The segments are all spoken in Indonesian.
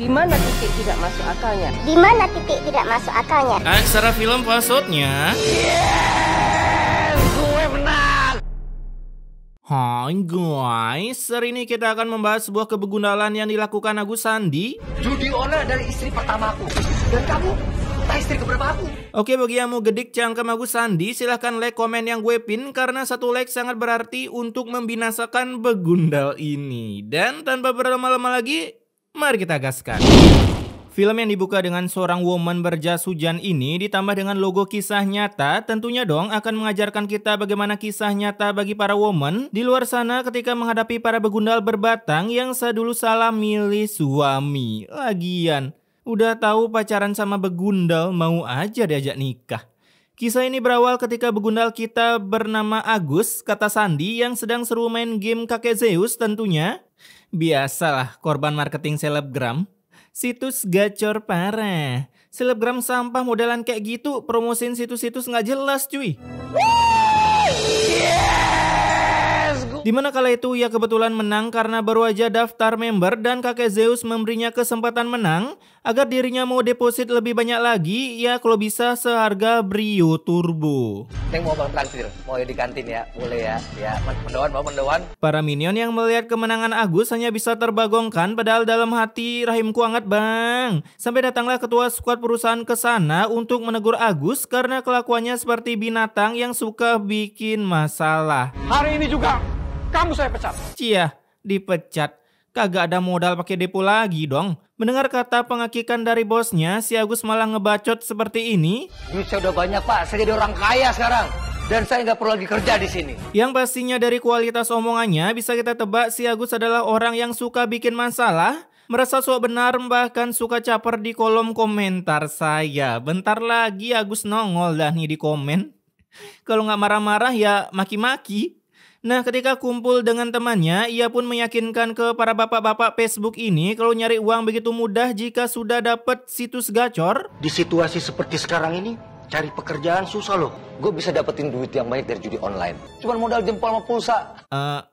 Di mana titik tidak masuk akalnya? Di mana titik tidak masuk akalnya? Secara film maksudnya. Gue menang. Hai guys, hari ini kita akan membahas sebuah kebegundalan yang dilakukan Agus Sandi. Judi online dari istri pertamaku. Dan kamu, entah istri keberapa aku. Oke, bagi yang mau gedik cangkem Agus Sandi, silahkan like komen yang gue pin, karena satu like sangat berarti untuk membinasakan begundal ini. Dan tanpa berlama-lama lagi, mari kita gaskan. Film yang dibuka dengan seorang woman berjas hujan ini ditambah dengan logo kisah nyata tentunya dong akan mengajarkan kita bagaimana kisah nyata bagi para woman di luar sana ketika menghadapi para begundal berbatang yang sedulu salah milih suami. Lagian, udah tahu pacaran sama begundal mau aja diajak nikah. Kisah ini berawal ketika begundal kita bernama Agus, kata Sandi, yang sedang seru main game kakek Zeus tentunya. Biasalah korban marketing selebgram. Situs gacor parah. Selebgram sampah modelan kayak gitu promosiin situs-situs nggak jelas cuy. Dimana kala itu ia kebetulan menang karena baru aja daftar member dan kakek Zeus memberinya kesempatan menang agar dirinya mau deposit lebih banyak lagi, ya kalau bisa seharga Brio Turbo. Neng mau bang traktir, mau di kantin ya, boleh ya. Ya, mendoan mau mendoan. Para minion yang melihat kemenangan Agus hanya bisa terbagongkan, padahal dalam hati rahimku hangat bang. Sampai datanglah ketua skuad perusahaan ke sana untuk menegur Agus karena kelakuannya seperti binatang yang suka bikin masalah. Hari ini juga kamu saya pecat. Cia, dipecat. Kagak ada modal pakai depo lagi dong. Mendengar kata pengakikan dari bosnya, si Agus malah ngebacot seperti ini. Duit saya udah banyak pak, saya jadi orang kaya sekarang. Dan saya nggak perlu lagi kerja di sini. Yang pastinya dari kualitas omongannya bisa kita tebak si Agus adalah orang yang suka bikin masalah, merasa sok benar, bahkan suka caper di kolom komentar saya. Bentar lagi Agus nongol dah nih di komen. Kalau nggak marah-marah ya maki-maki. Nah, ketika kumpul dengan temannya, ia pun meyakinkan ke para bapak-bapak Facebook ini kalau nyari uang begitu mudah jika sudah dapat situs gacor. Di situasi seperti sekarang ini, cari pekerjaan susah loh. Gue bisa dapetin duit yang banyak dari judi online. Cuman modal jempol sama pulsa.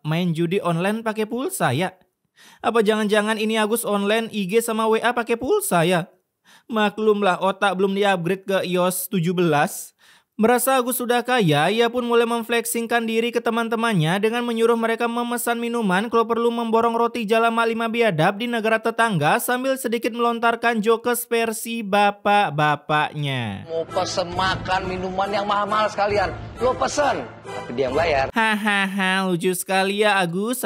Main judi online pakai pulsa ya? Apa jangan-jangan ini Agus online IG sama WA pakai pulsa ya? Maklumlah otak belum di-upgrade ke iOS 17. Merasa Agus sudah kaya, ia pun mulai memfleksingkan diri ke teman-temannya dengan menyuruh mereka memesan minuman kalau perlu memborong roti jala mak 5 biadab di negara tetangga sambil sedikit melontarkan jokes versi bapak-bapaknya. Mau pesen makan minuman yang mahal-mahal sekalian. Lo pesen, tapi dia yang bayar. Hahaha, lucu sekali ya Agus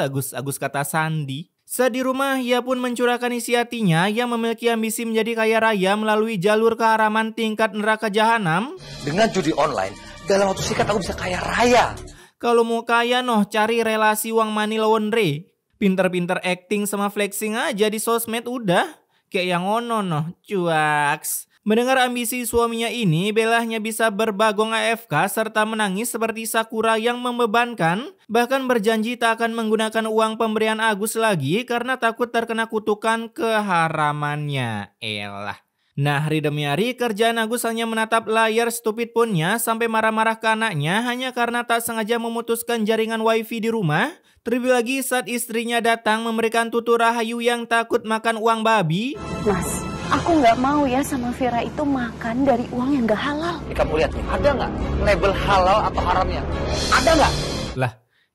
kata Sandi. Saat di rumah, ia pun mencurahkan isi hatinya yang memiliki ambisi menjadi kaya raya melalui jalur keharaman tingkat neraka jahanam. Dengan judi online, dalam waktu singkat aku bisa kaya raya. Kalau mau kaya noh, cari relasi uang money laundry. Pinter-pinter acting sama flexing aja di sosmed udah. Kayak yang ono noh, cuaks. Mendengar ambisi suaminya ini, Bella hanya bisa berbagong AFK serta menangis seperti Sakura yang membebankan. Bahkan berjanji tak akan menggunakan uang pemberian Agus lagi karena takut terkena kutukan keharamannya. Elah. Nah, hari demi hari kerjaan Agus hanya menatap layar stupid phone-nya sampai marah-marah ke anaknya hanya karena tak sengaja memutuskan jaringan wifi di rumah. Terlebih lagi saat istrinya datang memberikan tutur rahayu yang takut makan uang babi. Mas, aku nggak mau ya sama Vera itu makan dari uang yang nggak halal. Ini kamu lihat nih, ada nggak label halal atau haramnya? Ada nggak? Lah,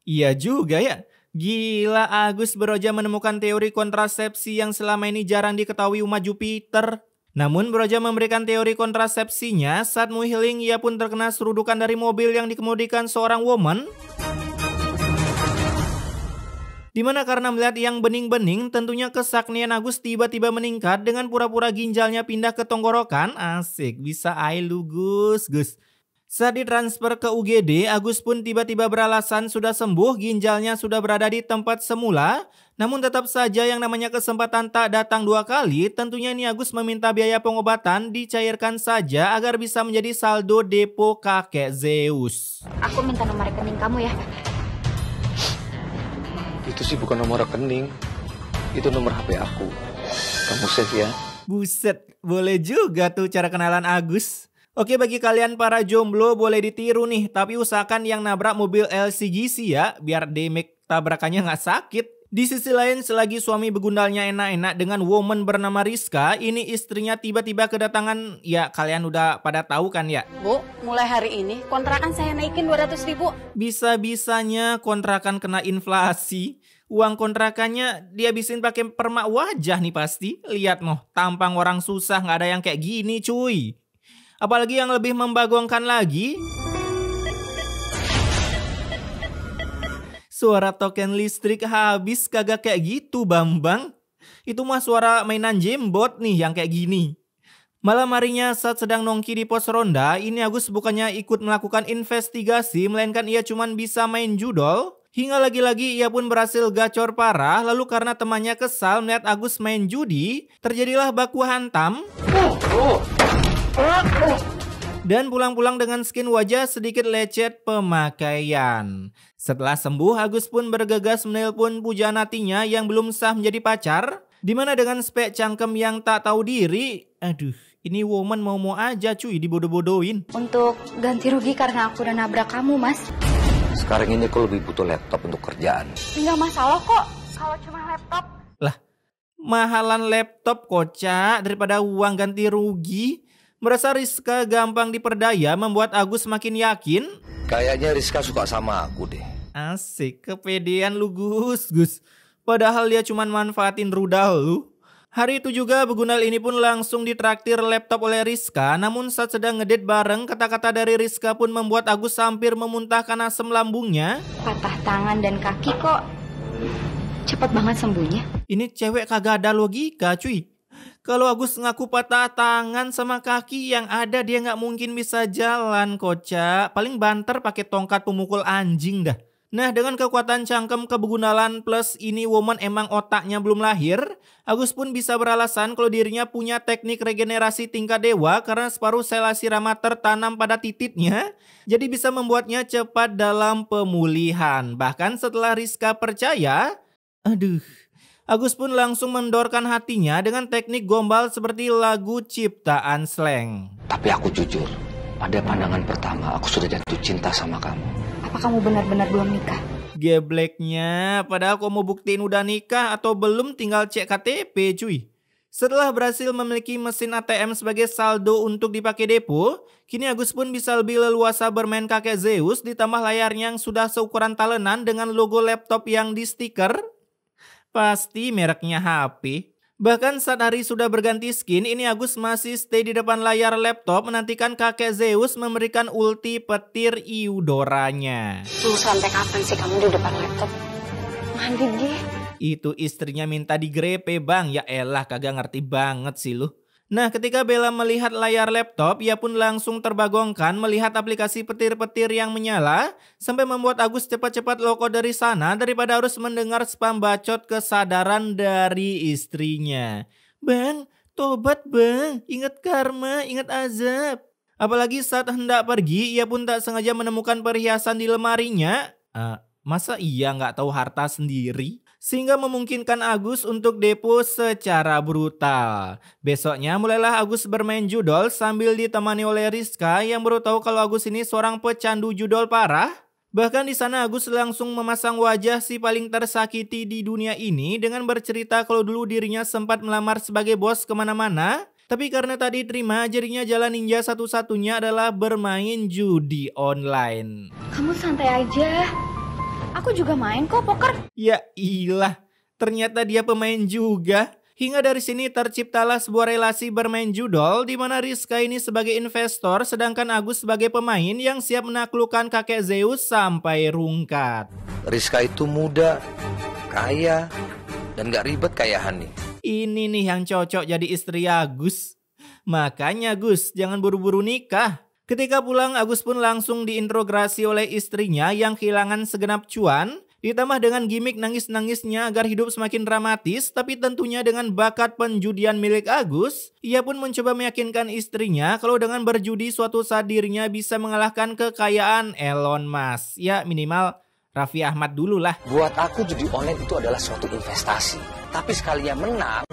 iya juga ya. Gila, Agus baru aja menemukan teori kontrasepsi yang selama ini jarang diketahui umat Jupiter. Namun baru aja memberikan teori kontrasepsinya saat mau healing ia pun terkena serudukan dari mobil yang dikemudikan seorang woman. Dimana karena melihat yang bening-bening tentunya kesaknian Agus tiba-tiba meningkat dengan pura-pura ginjalnya pindah ke tenggorokan. Asik, bisa ai lu Gus. Saat ditransfer ke UGD, Agus pun tiba-tiba beralasan sudah sembuh, ginjalnya sudah berada di tempat semula. Namun tetap saja yang namanya kesempatan tak datang dua kali, tentunya ini Agus meminta biaya pengobatan dicairkan saja agar bisa menjadi saldo depo kakek Zeus. Aku minta nomor rekening kamu ya. Itu sih bukan nomor rekening. Itu nomor HP aku. Kamu save ya. Buset, boleh juga tuh cara kenalan Agus. Oke, bagi kalian para jomblo boleh ditiru nih, tapi usahakan yang nabrak mobil LCGC ya, biar damage tabrakannya nggak sakit. Di sisi lain, selagi suami begundalnya enak-enak dengan woman bernama Rizka, ini istrinya tiba-tiba kedatangan, ya kalian udah pada tahu kan ya? Bu, mulai hari ini kontrakan saya naikin 200.000. Bisa-bisanya kontrakan kena inflasi. Uang kontrakannya dihabisin pakai permak wajah nih pasti. Lihat noh, tampang orang susah nggak ada yang kayak gini cuy. Apalagi yang lebih membagongkan lagi, suara token listrik habis kagak kayak gitu Bambang. Itu mah suara mainan jembot nih yang kayak gini. Malam harinya saat sedang nongki di pos ronda, ini Agus bukannya ikut melakukan investigasi, melainkan ia cuman bisa main judol. Hingga lagi-lagi ia pun berhasil gacor parah, lalu karena temannya kesal melihat Agus main judi, terjadilah baku hantam. Dan pulang-pulang dengan skin wajah sedikit lecet pemakaian. Setelah sembuh, Agus pun bergegas menelpon pujaan hatinya yang belum sah menjadi pacar. Dimana dengan spek cangkem yang tak tahu diri. Aduh, ini woman mau-mau aja cuy dibodoh-bodohin. Untuk ganti rugi karena aku udah nabrak kamu, Mas. Sekarang ini aku lebih butuh laptop untuk kerjaan. Nggak masalah kok kalau cuma laptop. Lah, mahalan laptop kocak daripada uang ganti rugi. Merasa Rizka gampang diperdaya membuat Agus makin yakin. Kayaknya Rizka suka sama aku deh. Asik, kepedean lu Gus. Padahal dia cuma manfaatin rudal lu. Hari itu juga begundal ini pun langsung ditraktir laptop oleh Rizka. Namun saat sedang ngedate bareng, kata-kata dari Rizka pun membuat Agus hampir memuntahkan asam lambungnya. Patah tangan dan kaki kok cepet banget sembuhnya. Ini cewek kagak ada logika cuy. Kalau Agus ngaku patah tangan sama kaki, yang ada dia nggak mungkin bisa jalan kocak. Paling banter pakai tongkat pemukul anjing dah. Nah, dengan kekuatan cangkem kebegundalan plus ini woman emang otaknya belum lahir, Agus pun bisa beralasan kalau dirinya punya teknik regenerasi tingkat dewa karena separuh sel asirama tertanam pada tititnya, jadi bisa membuatnya cepat dalam pemulihan. Bahkan setelah Rizka percaya, Agus pun langsung mendorkan hatinya dengan teknik gombal seperti lagu ciptaan Slank. Tapi aku jujur, pada pandangan pertama aku sudah jatuh cinta sama kamu. Apa kamu benar-benar belum nikah? Gebleknya, padahal kau mau buktiin udah nikah atau belum tinggal cek KTP cuy. Setelah berhasil memiliki mesin ATM sebagai saldo untuk dipakai depo, kini Agus pun bisa lebih leluasa bermain kakek Zeus ditambah layarnya yang sudah seukuran talenan dengan logo laptop yang di stiker. Pasti mereknya HP. Bahkan saat hari sudah berganti skin, ini Agus masih stay di depan layar laptop menantikan kakek Zeus memberikan ulti petir Eudoranya. Mau sampai kapan sih kamu di depan laptop? Mandi deh. Itu istrinya minta digrepe bang, ya elah kagak ngerti banget sih lu. Nah, ketika Bella melihat layar laptop, ia pun langsung terbagongkan melihat aplikasi petir-petir yang menyala, sampai membuat Agus cepat-cepat loko dari sana daripada harus mendengar spam bacot kesadaran dari istrinya. Bang, tobat bang, ingat karma, ingat azab. Apalagi saat hendak pergi, ia pun tak sengaja menemukan perhiasan di lemarinya. Masa iya nggak tahu harta sendiri? Sehingga memungkinkan Agus untuk depo secara brutal. Besoknya mulailah Agus bermain judol sambil ditemani oleh Rizka yang baru tahu kalau Agus ini seorang pecandu judol parah. Bahkan di sana Agus langsung memasang wajah si paling tersakiti di dunia ini dengan bercerita kalau dulu dirinya sempat melamar sebagai bos kemana-mana. Tapi karena tadi terima, jadinya jalan ninja satu-satunya adalah bermain judi online. Kamu santai aja. Aku juga main kok poker. Ya ilah, ternyata dia pemain juga. Hingga dari sini terciptalah sebuah relasi bermain judol di mana Rizka ini sebagai investor sedangkan Agus sebagai pemain yang siap menaklukkan kakek Zeus sampai rungkat. Rizka itu muda, kaya, dan gak ribet kayak Hani. Ini nih yang cocok jadi istri Agus. Makanya Gus, jangan buru-buru nikah. Ketika pulang, Agus pun langsung diinterogasi oleh istrinya yang kehilangan segenap cuan. Ditambah dengan gimmick nangis-nangisnya agar hidup semakin dramatis. Tapi tentunya dengan bakat penjudian milik Agus, ia pun mencoba meyakinkan istrinya kalau dengan berjudi suatu saat dirinya bisa mengalahkan kekayaan Elon Musk. Ya minimal Raffi Ahmad dulu lah. Buat aku judi online itu adalah suatu investasi. Tapi sekali yang menang,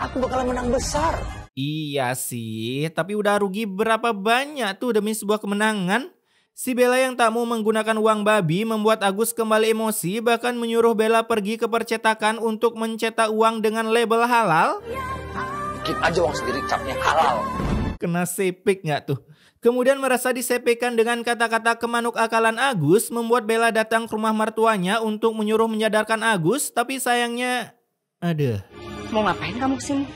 aku bakalan menang besar. Iya sih, tapi udah rugi berapa banyak tuh demi sebuah kemenangan. Si Bella yang tak mau menggunakan uang babi membuat Agus kembali emosi, bahkan menyuruh Bella pergi ke percetakan untuk mencetak uang dengan label halal. Bikin aja uang sendiri capnya halal. Kena sepik nggak tuh? Kemudian merasa disepekan dengan kata-kata kemanuk akalan Agus, membuat Bella datang ke rumah mertuanya untuk menyuruh menyadarkan Agus, tapi sayangnya, aduh. Mau ngapain kamu kesini?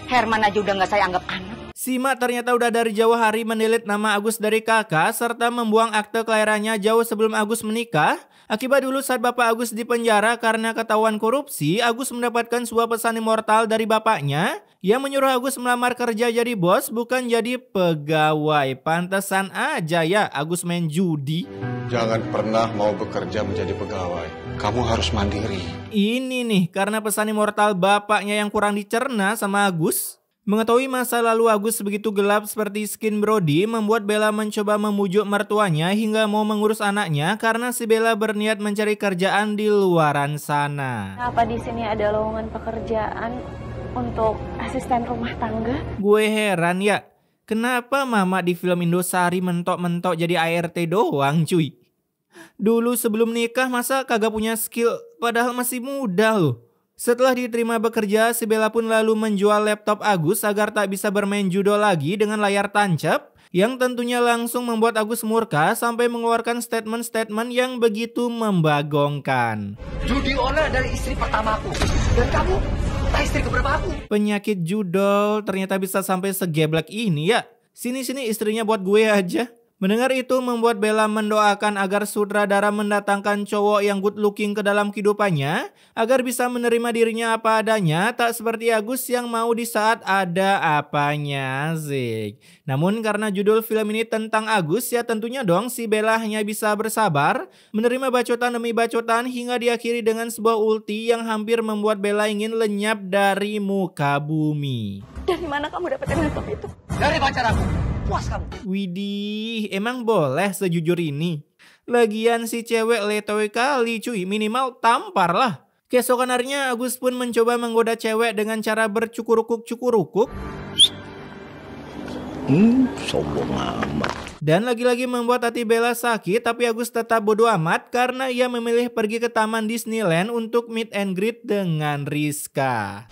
Herman aja udah gak saya anggap anak. Si Mak ternyata udah dari jauh hari mendelete nama Agus dari kakak, serta membuang akte kelahirannya jauh sebelum Agus menikah. Akibat dulu saat Bapak Agus dipenjara karena ketahuan korupsi, Agus mendapatkan sebuah pesan immortal dari bapaknya yang menyuruh Agus melamar kerja jadi bos, bukan jadi pegawai. Pantesan aja ya Agus main judi. Jangan pernah mau bekerja menjadi pegawai. Kamu harus mandiri. Ini nih, karena pesan immortal bapaknya yang kurang dicerna sama Agus. Mengetahui masa lalu Agus begitu gelap seperti skin Brody, membuat Bella mencoba memujuk mertuanya hingga mau mengurus anaknya karena si Bella berniat mencari kerjaan di luaran sana. Apa di sini ada lowongan pekerjaan untuk asisten rumah tangga? Gue heran ya, kenapa mama di film Indosari mentok-mentok jadi ART doang cuy? Dulu sebelum nikah masa kagak punya skill padahal masih muda loh. Setelah diterima bekerja, si Bella pun lalu menjual laptop Agus agar tak bisa bermain judo lagi dengan layar tancap, yang tentunya langsung membuat Agus murka sampai mengeluarkan statement-statement yang begitu membagongkan. Judi online dari istri pertamaku. Dan kamu, istri keberapa aku? Penyakit judol ternyata bisa sampai segeblek ini ya. Sini-sini istrinya buat gue aja. Mendengar itu membuat Bella mendoakan agar sutradara mendatangkan cowok yang good looking ke dalam kehidupannya agar bisa menerima dirinya apa adanya, tak seperti Agus yang mau di saat ada apanya, Zik. Namun karena judul film ini tentang Agus, ya tentunya dong si Bella hanya bisa bersabar menerima bacotan demi bacotan hingga diakhiri dengan sebuah ulti yang hampir membuat Bella ingin lenyap dari muka bumi. Dari mana kamu dapetin laptop itu? Dari pacar aku. Puas kamu. Widih, emang boleh sejujur ini? Lagian si cewek letoy kali cuy, minimal tampar lah. Keesokan harinya Agus pun mencoba menggoda cewek dengan cara bercukurukuk-cukurukuk. Sombong amat. Dan lagi-lagi membuat hati Bella sakit, tapi Agus tetap bodo amat karena ia memilih pergi ke Taman Disneyland untuk meet and greet dengan Rizka.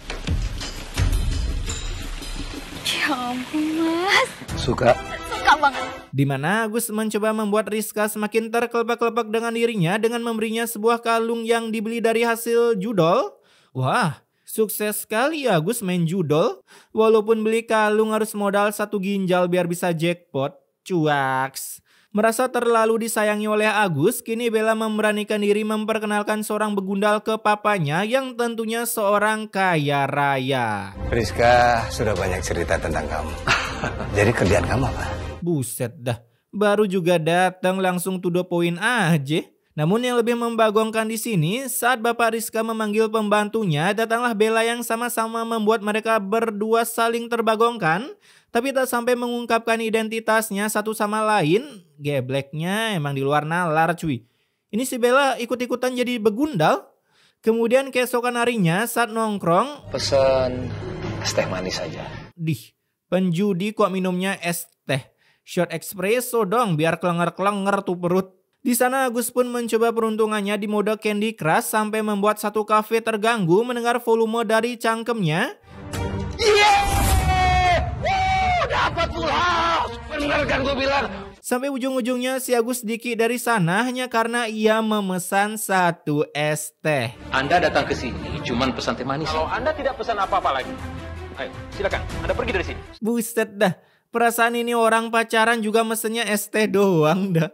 Ya ampun mas. Suka? Suka banget. Dimana Agus mencoba membuat Rizka semakin terkelepak-kelepak dengan dirinya dengan memberinya sebuah kalung yang dibeli dari hasil judol. Wah, sukses sekali ya Agus main judol. Walaupun beli kalung harus modal 1 ginjal biar bisa jackpot. Cuaks. Merasa terlalu disayangi oleh Agus, kini Bella memberanikan diri memperkenalkan seorang begundal ke papanya yang tentunya seorang kaya raya. Rizka sudah banyak cerita tentang kamu. Jadi kerjaan kamu apa? Buset dah, baru juga datang langsung to the point aja. Namun yang lebih membagongkan di sini, saat Bapak Rizka memanggil pembantunya, datanglah Bella yang sama-sama membuat mereka berdua saling terbagongkan. Tapi tak sampai mengungkapkan identitasnya satu sama lain, gebleknya emang di luar nalar cuy. Ini si Bella ikut-ikutan jadi begundal. Kemudian keesokan harinya saat nongkrong, Pesan es teh manis aja. dih, penjudi kok minumnya es teh. Shot espresso dong biar kelenger-kelenger tuh perut. Di sana Agus pun mencoba peruntungannya di mode Candy Crush sampai membuat satu kafe terganggu mendengar volume dari cangkemnya. Dapat full house. Bener kan gue bilang. Sampai ujung-ujungnya si Agus diki dari sana hanya karena ia memesan satu es teh. Anda datang ke sini cuman pesan teh manis. Kalau Anda tidak pesan apa-apa lagi, ayo silakan Anda pergi dari sini. Buset dah, perasaan ini orang pacaran juga mesennya es teh doang dah.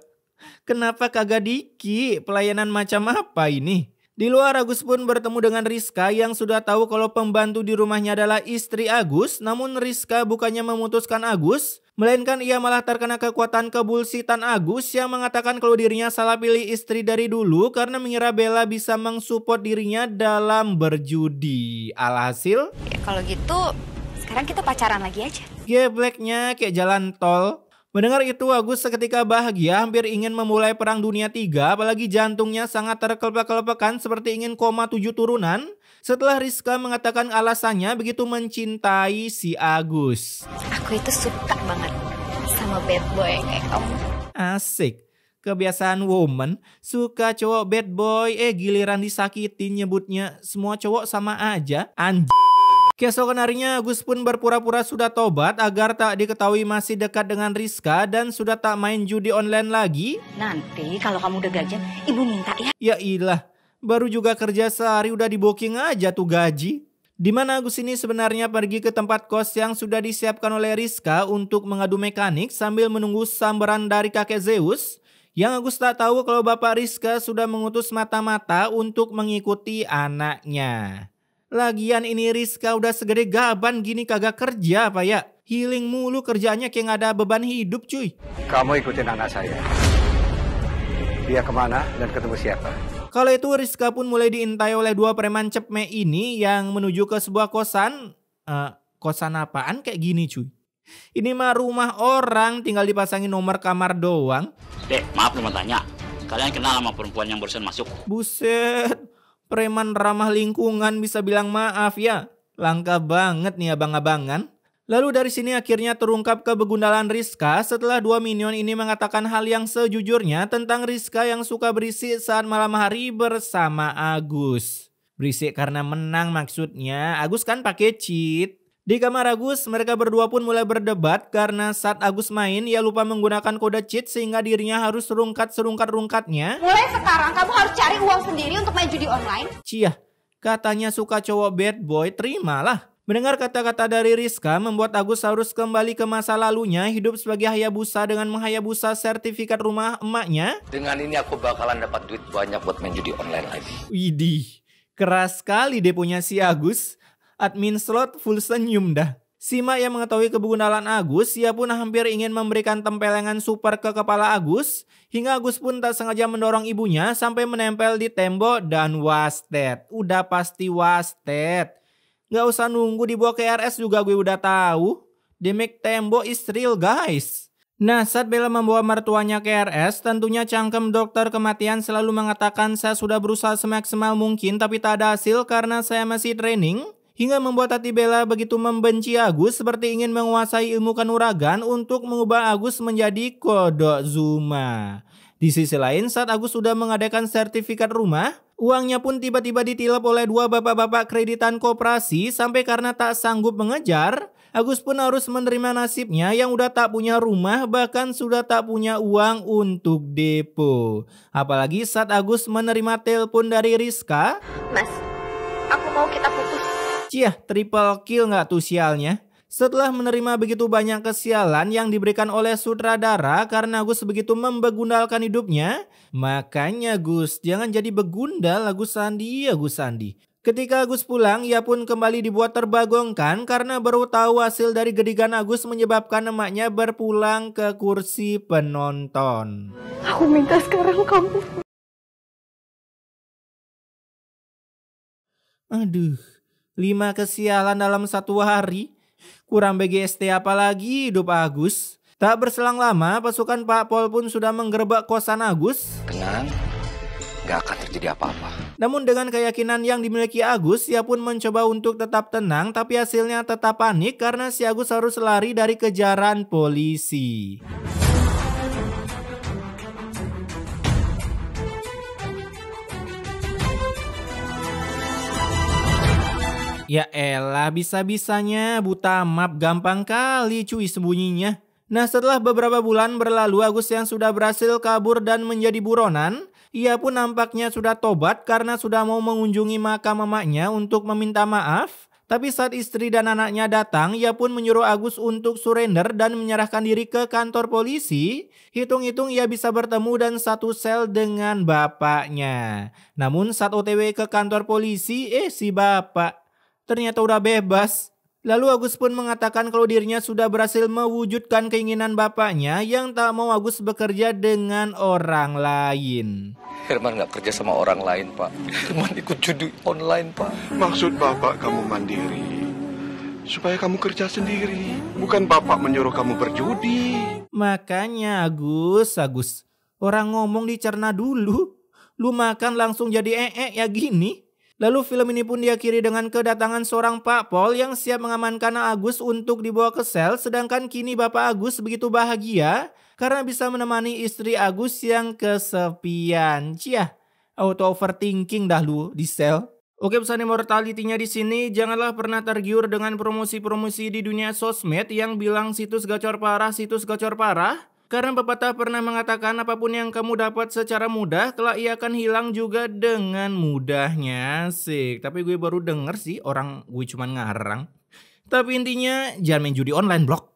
Kenapa kagak diki? Pelayanan macam apa ini? Di luar Agus pun bertemu dengan Rizka yang sudah tahu kalau pembantu di rumahnya adalah istri Agus. Namun Rizka bukannya memutuskan Agus, melainkan ia malah terkena kekuatan kebulsitan Agus yang mengatakan kalau dirinya salah pilih istri dari dulu karena mengira Bella bisa mensupport dirinya dalam berjudi. Alhasil, Ya kalau gitu sekarang kita pacaran lagi aja. gebleknya kayak jalan tol. Mendengar itu Agus seketika bahagia hampir ingin memulai perang dunia 3, apalagi jantungnya sangat terkelepak-kelepakan seperti ingin koma 7 turunan setelah Rizka mengatakan alasannya begitu mencintai si Agus. Aku itu suka banget sama bad boy kayak kamu. Asik. Kebiasaan woman, suka cowok bad boy, giliran disakitin nyebutnya semua cowok sama aja, Keesokan harinya Agus pun berpura-pura sudah tobat agar tak diketahui masih dekat dengan Rizka dan sudah tak main judi online lagi. Nanti kalau kamu udah gajian, ibu minta ya. Ya ilah, baru juga kerja sehari udah di booking aja tuh gaji. Dimana Agus ini sebenarnya pergi ke tempat kos yang sudah disiapkan oleh Rizka untuk mengadu mekanik sambil menunggu sambaran dari kakek Zeus. Yang Agus tak tahu kalau bapak Rizka sudah mengutus mata-mata untuk mengikuti anaknya. Lagian ini Rizka udah segede gaban gini kagak kerja apa ya? Healing mulu kerjanya kayak gak ada beban hidup cuy. Kamu ikutin anak saya. Dia kemana dan ketemu siapa? Kala itu Rizka pun mulai diintai oleh dua preman cepme ini yang menuju ke sebuah kosan. Kosan apaan kayak gini cuy? Ini mah rumah orang tinggal dipasangin nomor kamar doang. Dek, maaf lu mau tanya. Kalian kenal sama perempuan yang barusan masuk? Buset. Preman ramah lingkungan bisa bilang maaf ya. Langka banget nih abang-abangan. Lalu dari sini akhirnya terungkap kebegundalan Rizka setelah dua minion ini mengatakan hal yang sejujurnya tentang Rizka yang suka berisik saat malam hari bersama Agus. Berisik karena menang maksudnya. Agus kan pakai cheat. Di kamar Agus, mereka berdua pun mulai berdebat karena saat Agus main, ia lupa menggunakan kode cheat sehingga dirinya harus serungkat-serungkat-rungkatnya. Mulai sekarang kamu harus cari uang sendiri untuk main judi online. Ciah, katanya suka cowok bad boy, terimalah. Mendengar kata-kata dari Rizka membuat Agus harus kembali ke masa lalunya, hidup sebagai hayabusa dengan menghayabusa sertifikat rumah emaknya. Dengan ini aku bakalan dapat duit banyak buat main judi online lagi. Widih, keras sekali deh punya si Agus. Admin slot full senyum dah. Sima yang mengetahui kebegundalan Agus, ia pun hampir ingin memberikan tempelengan super ke kepala Agus. Hingga Agus pun tak sengaja mendorong ibunya sampai menempel di tembok dan wasted. Udah pasti wasted. Gak usah nunggu dibawa ke RS juga gue udah tahu. Demek tembok is real guys. Nah, saat Bella membawa mertuanya ke RS, tentunya cangkem dokter kematian selalu mengatakan saya sudah berusaha semaksimal mungkin tapi tak ada hasil karena saya masih training. Hingga membuat hati Bella begitu membenci Agus seperti ingin menguasai ilmu kanuragan untuk mengubah Agus menjadi kodok Zuma. Di sisi lain saat Agus sudah mengadakan sertifikat rumah, uangnya pun tiba-tiba ditilap oleh dua bapak-bapak kreditan koperasi sampai karena tak sanggup mengejar, Agus pun harus menerima nasibnya yang udah tak punya rumah bahkan sudah tak punya uang untuk depo. Apalagi saat Agus menerima telepon dari Rizka. Mas, aku mau kita putus. Ciah, triple kill gak tuh sialnya? Setelah menerima begitu banyak kesialan yang diberikan oleh sutradara karena Agus begitu membegundalkan hidupnya, makanya Gus, jangan jadi begundal Agus Sandi. Ketika Agus pulang, ia pun kembali dibuat terbagongkan karena baru tahu hasil dari gedigan Agus menyebabkan emaknya berpulang ke kursi penonton. Aku minta sekarang kamu. Aduh. 5 kesialan dalam satu hari. Kurang BGST apalagi hidup Agus. Tak berselang lama pasukan Pak Pol pun sudah menggerebek kosan Agus. Tenang, gak akan terjadi apa-apa. Namun dengan keyakinan yang dimiliki Agus, ia pun mencoba untuk tetap tenang tapi hasilnya tetap panik karena si Agus harus lari dari kejaran polisi. Ya elah, bisa-bisanya buta map, gampang kali cuy sembunyinya. Nah, setelah beberapa bulan berlalu, Agus yang sudah berhasil kabur dan menjadi buronan, ia pun nampaknya sudah tobat karena sudah mau mengunjungi makam emaknya untuk meminta maaf. Tapi saat istri dan anaknya datang, ia pun menyuruh Agus untuk surrender dan menyerahkan diri ke kantor polisi. Hitung-hitung ia bisa bertemu dan satu sel dengan bapaknya. Namun saat OTW ke kantor polisi, si bapak ternyata udah bebas. Lalu Agus pun mengatakan kalau dirinya sudah berhasil mewujudkan keinginan bapaknya yang tak mau Agus bekerja dengan orang lain. Herman gak kerja sama orang lain, Pak. Herman ikut judi online, Pak. Maksud Bapak kamu mandiri, supaya kamu kerja sendiri. Bukan Bapak menyuruh kamu berjudi. Makanya Agus, orang ngomong dicerna dulu. Lu makan langsung jadi ya gini. Lalu film ini pun diakhiri dengan kedatangan seorang Pak Pol yang siap mengamankan Agus untuk dibawa ke sel, sedangkan kini Bapak Agus begitu bahagia karena bisa menemani istri Agus yang kesepian. Ciah, auto overthinking dah lu di sel. Oke, pesan immortality-nya di sini, janganlah pernah tergiur dengan promosi-promosi di dunia sosmed yang bilang situs gacor parah. Karena pepatah pernah mengatakan apapun yang kamu dapat secara mudah, kelak ia akan hilang juga dengan mudahnya. Asik, tapi gue baru denger sih, orang gue cuman ngarang. Tapi intinya, jangan main judi online, blok.